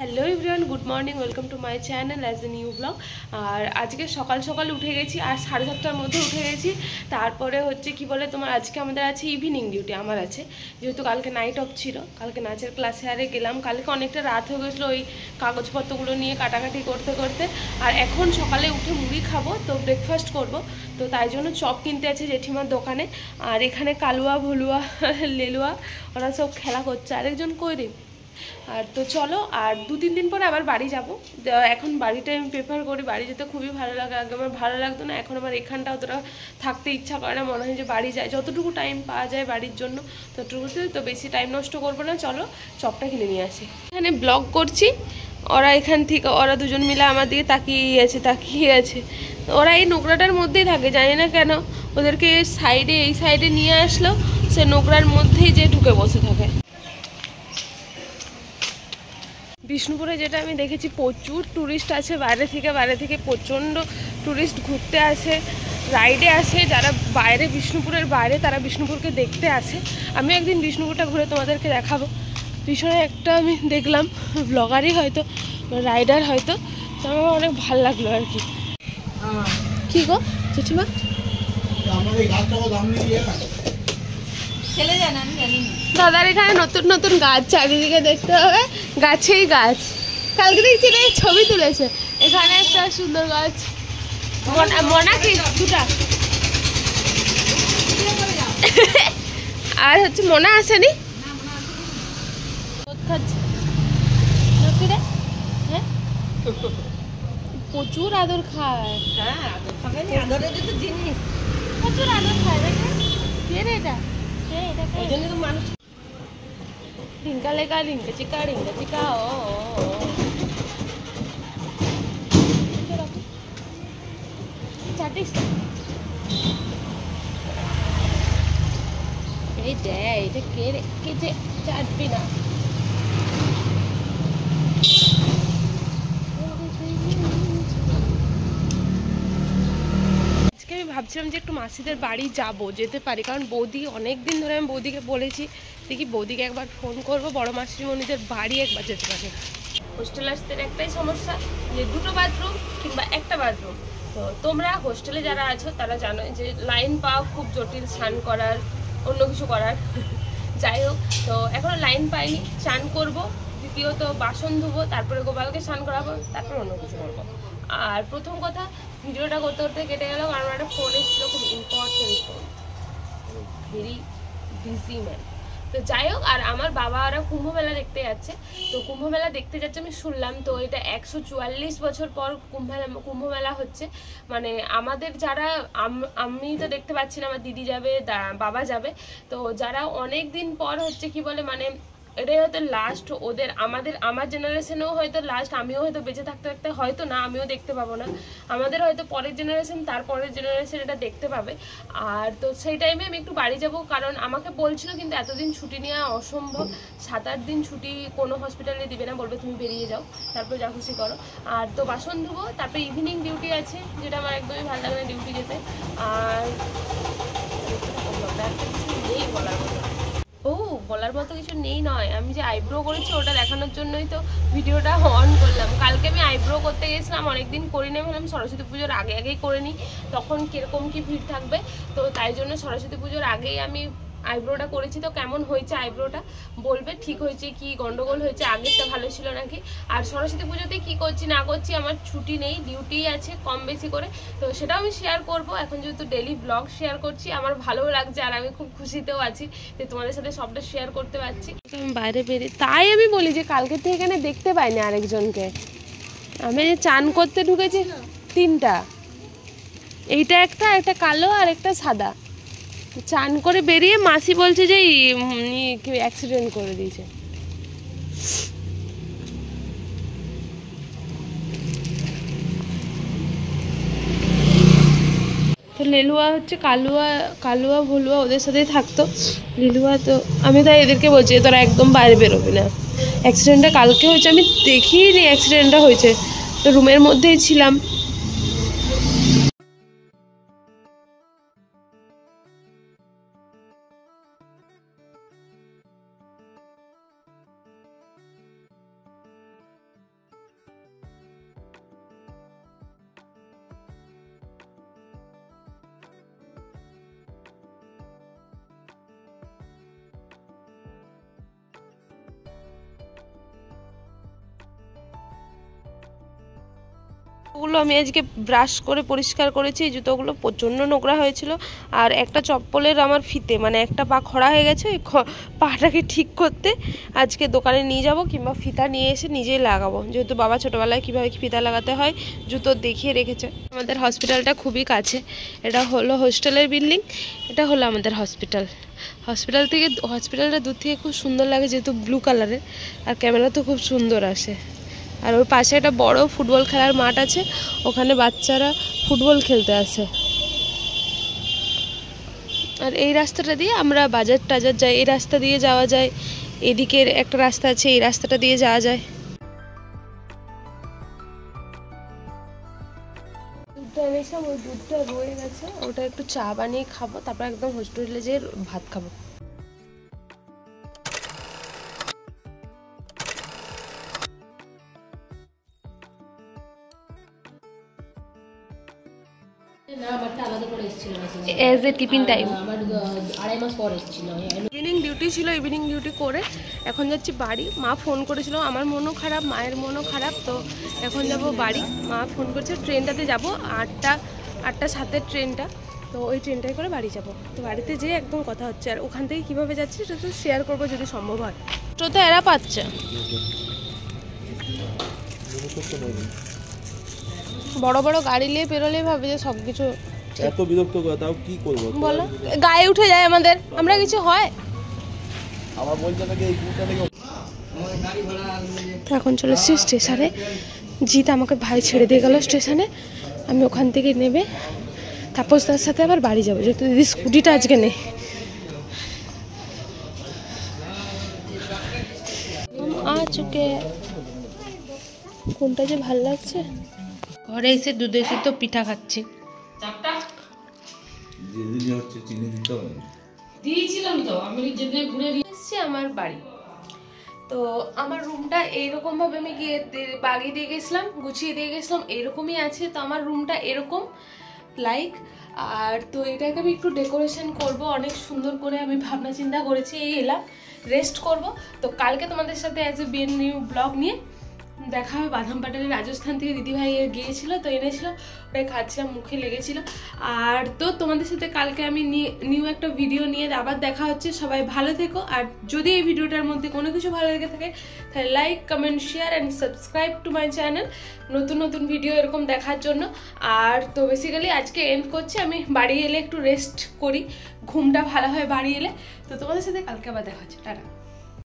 Hello everyone, good morning, welcome to my channel as a new blog. আর আজকে সকাল সকাল উঠে গেছি, আর 7:30টার মধ্যে উঠে গেছি। তারপরে হচ্ছে কি বলে তোমার, আজকে আমাদের আছে ইভিনিং ডিউটি, আমার আছে, যেহেতু কালকে নাইট অফ ছিল। কালকে নাচের ক্লাসে আরে গেলাম, কালকে অনেকটা রাত হয়ে গেছিলো ওই কাগজপত্রগুলো নিয়ে কাটাকাটি করতে করতে। আর এখন সকালে উঠে মুড়ি খাবো, তো ব্রেকফাস্ট করব, তো তাই জন্য চপ কিনতে আছে জেঠিমার দোকানে। আর এখানে কালুয়া ভলুয়া লেলুয়া ওরা সব খেলা করছে, আরেকজন কই রে। আর তো চলো, আর 2-3 দিন পরে আবার বাড়ি যাব। এখন বাড়িটা আমি প্রেফার করি, বাড়ি যেতে খুবই ভালো লাগে। আগে আমার ভালো লাগতো না, এখন আমার এখানটা অতটা থাকতে ইচ্ছা করে না, মনে হয় যে বাড়ি যায়, যতটুকু টাইম পাওয়া যায় বাড়ির জন্য ততটুকুতে, তো বেশি টাইম নষ্ট করবো না। চলো চপটা কিনে নিয়ে আসি। এখানে ব্লগ করছি, ওরা এখান থেকে ওরা দুজন মিলে আমার দিকে তাকিয়ে আছে। ওরা এই নোংরাটার মধ্যেই থাকে, জানি না কেন ওদেরকে এই সাইডে নিয়ে আসলো, সে নোংরার মধ্যেই যে ঢুকে বসে থাকে। বিষ্ণুপুরে যেটা আমি দেখেছি, প্রচুর ট্যুরিস্ট আছে বাইরে থেকে প্রচণ্ড ট্যুরিস্ট ঘুরতে আসে, রাইডে আসে। যারা বিষ্ণুপুরের বাইরে তারা বিষ্ণুপুরকে দেখতে আসে। আমি একদিন বিষ্ণুপুরটা ঘুরে তোমাদেরকে দেখাবো। পিছনে একটা আমি দেখলাম ব্লগারই হয়তো, রাইডার হয়তো, তো আমার অনেক ভালো লাগলো আর কি। কি গো জেঠিমা, দাদার এখানে নতুন নতুন গাছ চারিদিকে দেখতে হবে, গাছেই গাছ। কালকে দেখছি রে ছবি তুলেছে, এখানে একটা সুন্দর গাছ। মনা কি দুটা আর হচ্ছে মনা আসেনি, প্রচুর আদর খায়। জিনিস প্রচুর আদর খায়, কে রে এটা? মানুষ রিঙ্কা লেগা রিঙ্কা চিকা ও চাটিস এই দে, এটা কে রে, কে যে চাটবি না। আমি ভাবছিলাম যে একটু মাসিদের বাড়ি যেতে পারি, কারণ বৌদি অনেক দিন ধরে আমি বৌদিকে বলেছি, দেখি বৌদিকে একবার ফোন করব, বড় মাসিমণিদের বাড়ি একবার যেতে পারি। হোস্টেলার্সদের একটাই সমস্যা যে 2টো বাথরুম কিংবা একটা বাথরুম। তো তোমরা হোস্টেলে যারা আছো তারা জানো যে লাইন পাওয়া খুব জটিল, স্নান করার, অন্য কিছু করার। যাই হোক, তো এখনো লাইন পাইনি। স্নান করবো, দ্বিতীয়ত বাসন ধুবো, তারপরে গোপালকে স্নান করাবো, তারপর অন্য কিছু করবো। আর প্রথম কথা, ভিডিওটা করতে করতে কেটে গেল, কারণ একটা ফোন এসেছিলো, খুব important phone, very busy man. তো যাই হোক, আর আমার বাবা ওরা কুম্ভমেলা দেখতে যাচ্ছে। তো কুম্ভমেলা দেখতে যাচ্ছে আমি শুনলাম, তো এটা 144 বছর পর কুম্ভমেলা হচ্ছে। মানে আমাদের যারা, আমি তো দেখতে পাচ্ছি না, আমার দিদি যাবে, বাবা যাবে। তো যারা অনেক দিন পর হচ্ছে কি বলে, মানে এটাই হয়তো লাস্ট ওদের, আমার জেনারেশনেও হয়তো লাস্ট, আমিও হয়তো বেঁচে থাকতে থাকতে হয়তো না, আমিও দেখতে পাবো না, আমাদের হয়তো পরের জেনারেশন, তারপরের জেনারেশন এটা দেখতে পাবে। আর তো সেই টাইমে আমি একটু বাড়ি যাব, কারণ আমাকে বলছিল কিন্তু এতদিন ছুটি নেওয়া অসম্ভব, 7-8 দিন ছুটি কোনো হসপিটালে দিবে না, বলবে তুমি বেরিয়ে যাও, তারপর যা খুশি করো। আর তো বাসন ধুবো, তারপরে ইভিনিং ডিউটি আছে, যেটা আমার একদমই ভালো লাগে না ডিউটি যেতে। আর নেই বলার মতো, বলার মতো কিছু নেই নয়, আমি যে আইব্রো করেছি ওটা দেখানোর জন্যই তো ভিডিওটা অন করলাম। কালকে আমি আইব্রো করতে গেছিলাম, অনেকদিন করি না, ভাবলাম সরস্বতী পুজোর আগেই করে নিই, তখন কিরকম কি ভিড় থাকবে। তো তাই জন্য সরস্বতী পুজোর আগেই আমি আইব্রোটা করেছি। তো কেমন হয়েছে আইব্রোটা বলবে, ঠিক হয়েছে কি গন্ডগোল হয়েছে, আগেরটা ভালো ছিল নাকি। আর সরস্বতী পুজোতে কি করছি না করছি, আমার ছুটি নেই, ডিউটি আছে কম বেশি করে, তো সেটাও আমি শেয়ার করব। এখন যেহেতু ডেলি ব্লগ শেয়ার করছি, আমার ভালোও লাগছে, আর আমি খুব খুশিতেও আছি যে তোমাদের সাথে সবটা শেয়ার করতে পারছি। আমি বাইরে বেরিয়ে, তাই আমি বলি যে কালকে থেকে এখানে দেখতে পাইনি আরেকজনকে। আমি যে চান করতে ঢুকেছি, 3টা, এইটা একটা কালো আর একটা সাদা। চান করে বেরিয়ে মাসি বলছে যে অ্যাক্সিডেন্ট করে দিয়েছে। তো লেলুয়া হচ্ছে কালুয়া ভলুয়া ওদের সাথেই থাকতো। লেলুয়া, তো আমি তাই এদেরকে বলছি তোরা একদম বাইরে বেরোবি না। অ্যাক্সিডেন্টটা কালকে হয়েছে, আমি দেখিনি অ্যাক্সিডেন্টটা হয়েছে, তো রুমের মধ্যেই ছিলাম। ওগুলো আমি আজকে ব্রাশ করে পরিষ্কার করেছি। এই জুতোগুলো প্রচণ্ড নোংরা হয়েছিল। আর একটা চপ্পলের আমার ফিতে মানে একটা পা খড়া হয়ে গেছে, ওই পাটাকে ঠিক করতে আজকে দোকানে নিয়ে যাব, কিংবা ফিতা নিয়ে এসে নিজেই লাগাবো, যেহেতু বাবা ছোটোবেলায় কীভাবে ফিতা লাগাতে হয় জুতো দেখিয়ে রেখেছে। আমাদের হসপিটালটা খুবই কাছে, এটা হলো হোস্টেলের বিল্ডিং, এটা হলো আমাদের হসপিটালটা দূর থেকে খুব সুন্দর লাগে, যেহেতু ব্লু কালারের, আর ক্যামেরা তো খুব সুন্দর আসে। আর ওর পাশে একটা বড় ফুটবল খেলার মাঠ আছে, ওখানে বাচ্চারা ফুটবল খেলতে আসে। আর এই রাস্তাটা দিয়ে আমরা বাজার টাজার যাই, এই রাস্তা দিয়ে যাওয়া যায়। এদিকের একটা রাস্তা আছে, এই রাস্তাটা দিয়ে যাওয়া যায়। দুধটা এনেছিলাম, ওই দুধটা রয়ে গেছে, ওটা একটু চা বানিয়ে খাবো, তারপর একদম হোস্টেলে যেয়ে ভাত খাবো। As a tiffin time evening duty ছিল, ইভিনিং ডিউটি করে এখন যাচ্ছি বাড়ি। মা ফোন করেছিল, আমার মনও খারাপ, মায়ের মনও খারাপ, তো এখন যাব বাড়ি। মা ফোন করছে, ট্রেনটাতে যাব, 8:07 ট্রেনটা, তো ওই ট্রেনটাই করে বাড়ি যাব। তো বাড়িতে যেয়ে একদম কথা হচ্ছে, আর ওখান থেকে কীভাবে যাচ্ছি সেটা তো শেয়ার করবো যদি সম্ভব হয়। তো এরা পাচ্ছে বড় বড় গাড়ি নিয়ে পেরোলেই ভাবে যে সব কিছু এত বিরক্ত করে, তাও কি করব বলো, গায়ে উঠে যায় আমাদের, আমরা কিছু হয় আমার বলতে নাকি এই কুটা নাকি। তো এখন চলে এসেছি স্টেশনে, জিৎ আমাকে ভাই ছেড়ে দিয়ে গেল স্টেশনে, আমি ওখান থেকে নেবে তাপসদার সাথে আবার বাড়ি যাবো, যেহেতু দিদি স্কুটিটা আজকে নেই। চুকে কোনটা যে ভাল লাগছে। ঘরে এসে দুধে এসে তো পিঠা খাচ্ছি। আমার বাড়ি, তো আমার রুমটা এইরকম ভাবে আমি গিয়ে বাগিয়ে দিয়ে গেছিলাম, গুছিয়ে দিয়ে গেছিলাম, এইরকমই আছে। তো আমার রুমটা এরকম লাইক, আর তো এটাকে আমি একটু ডেকোরেশন করব অনেক সুন্দর করে, আমি ভাবনা চিন্তা করেছি। এই এলাম, রেস্ট করব। তো কালকে তোমাদের সাথে অ্যাজ এ বিএন নিউ ব্লগ নিয়ে দেখা হবে। বাদাম পাটালি রাজস্থান থেকে দিদিভাই গিয়েছিল, তো এনেছিল, ওটাই খাচ্ছিলাম, মুখে লেগেছিল। আর তো তোমাদের সাথে কালকে আমি নিউ একটা ভিডিও নিয়ে আবার দেখা হচ্ছে। সবাই ভালো থেকো, আর যদি এই ভিডিওটার মধ্যে কোনো কিছু ভালো লেগে থাকে তাহলে like, comment, share and subscribe to my channel, নতুন নতুন ভিডিও এরকম দেখার জন্য। আর তো বেসিক্যালি আজকে এন্ড করছি, আমি বাড়ি এলে একটু রেস্ট করি, ঘুমটা ভালো হয় বাড়ি এলে। তো তোমাদের সাথে কালকে আবার দেখা হচ্ছে, টাটা।